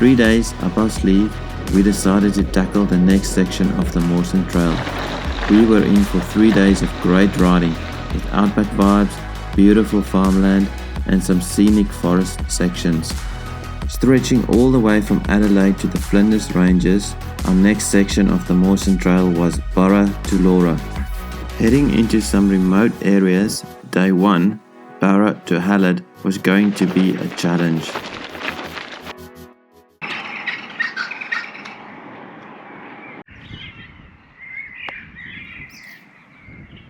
3 days up our sleeve, we decided to tackle the next section of the Mawson Trail. We were in for 3 days of great riding, with outback vibes, beautiful farmland and some scenic forest sections. Stretching all the way from Adelaide to the Flinders Ranges, our next section of the Mawson Trail was Burra to Laura. Heading into some remote areas, day 1, Burra to Hallet, was going to be a challenge.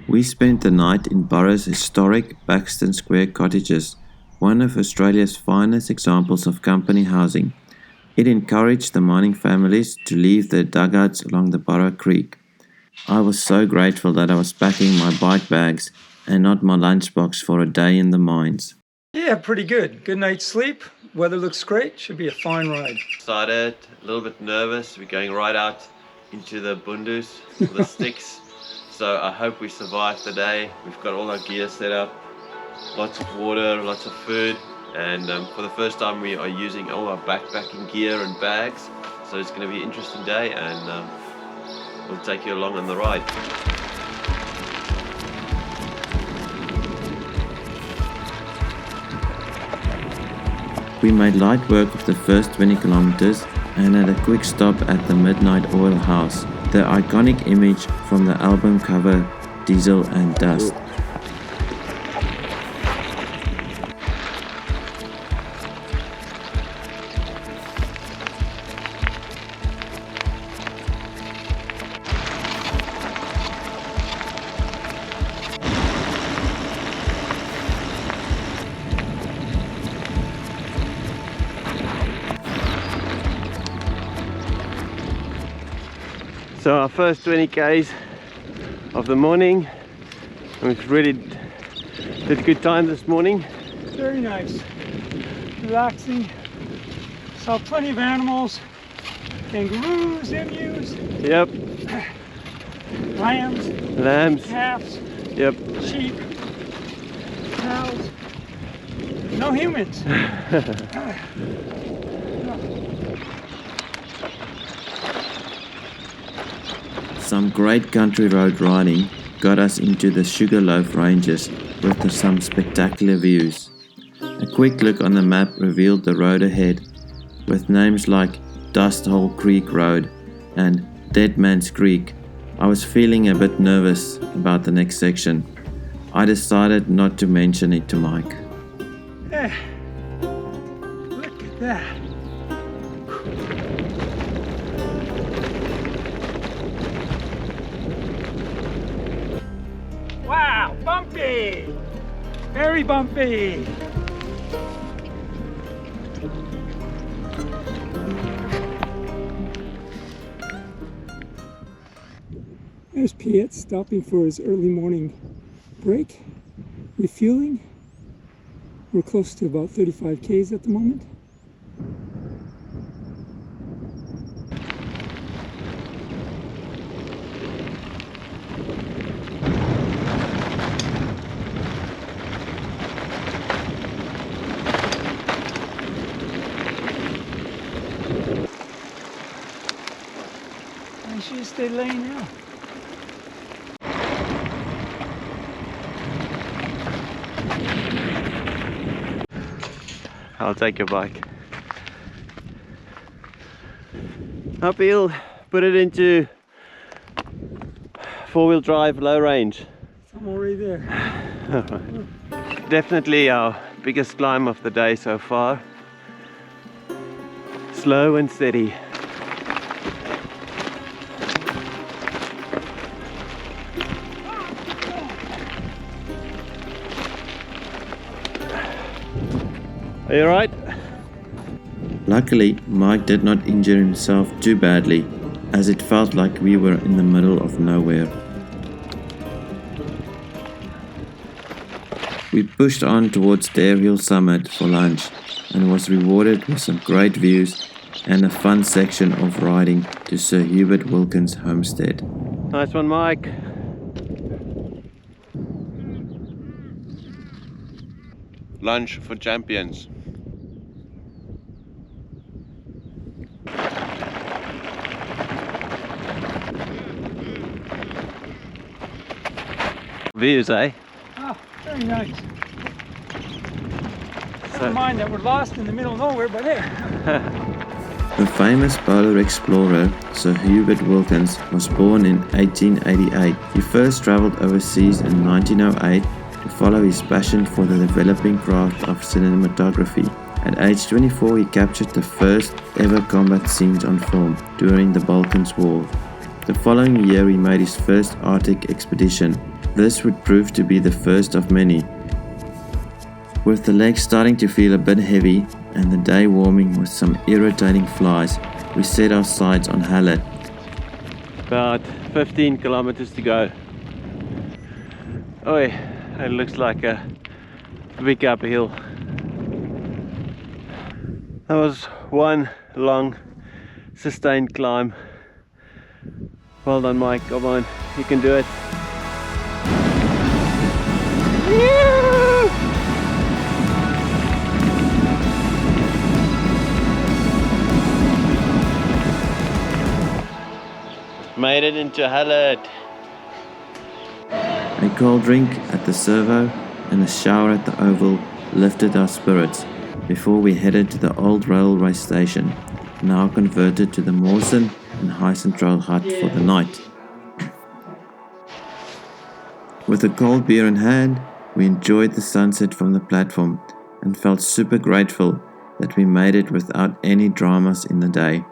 We spent the night in Burra's historic Paxton Square Cottages, one of Australia's finest examples of company housing. It encouraged the mining families to leave their dugouts along the Burra Creek. I was so grateful that I was packing my bike bags and not my lunchbox for a day in the mines. Yeah, pretty good. Good night's sleep. Weather looks great. Should be a fine ride. Excited, a little bit nervous. We're going right out into the bundus, the sticks. So I hope we survive the day. We've got all our gear set up. Lots of water, lots of food. And for the first time we are using all our backpacking gear and bags. So it's going to be an interesting day and we'll take you along on the ride. We made light work of the first 20 kilometers and had a quick stop at the Midnight Oil House, the iconic image from the album cover Diesel and Dust. So our first 20 k's of the morning, and we've really did a good time this morning. Very nice. Relaxing. Saw plenty of animals. Kangaroos, emus. Yep. Lambs. Calves. Yep. Sheep. Cows. No humans. Some great country road riding got us into the Sugarloaf Ranges with some spectacular views. A quick look on the map revealed the road ahead, with names like Dust Hole Creek Road and Dead Man's Creek. I was feeling a bit nervous about the next section. I decided not to mention it to Mike. Look at that. Wow, bumpy! Very bumpy! There's Piet stopping for his early morning break, refueling. We're close to about 35 k's at the moment. I should stay laying now. I'll take your bike. Uphill, put it into 4-wheel drive, low range. I'm already there. Definitely our biggest climb of the day so far. Slow and steady. Are you alright? Luckily, Mike did not injure himself too badly, as it felt like we were in the middle of nowhere. We pushed on towards Dare Hill Summit for lunch and was rewarded with some great views and a fun section of riding to Sir Hubert Wilkins Homestead. Nice one, Mike. Lunch for champions. views, eh? Ah, very nice. Never mind that we're lost in the middle of nowhere, but there. The famous polar explorer Sir Hubert Wilkins was born in 1888. He first travelled overseas in 1908 to follow his passion for the developing craft of cinematography. At age 24, he captured the first ever combat scenes on film during the Balkans War. The following year, he made his first Arctic expedition. This would prove to be the first of many. With the legs starting to feel a bit heavy and the day warming with some irritating flies, we set our sights on Hallet. About 15 kilometers to go. Oh, it looks like a big uphill. That was one long, sustained climb. Well done, Mike. Come on, you can do it. Made it into Hallett. A cold drink at the servo and a shower at the Oval lifted our spirits before we headed to the old railway station, now converted to the Mawson and High Central hut for the night. With a cold beer in hand, we enjoyed the sunset from the platform and felt super grateful that we made it without any dramas in the day.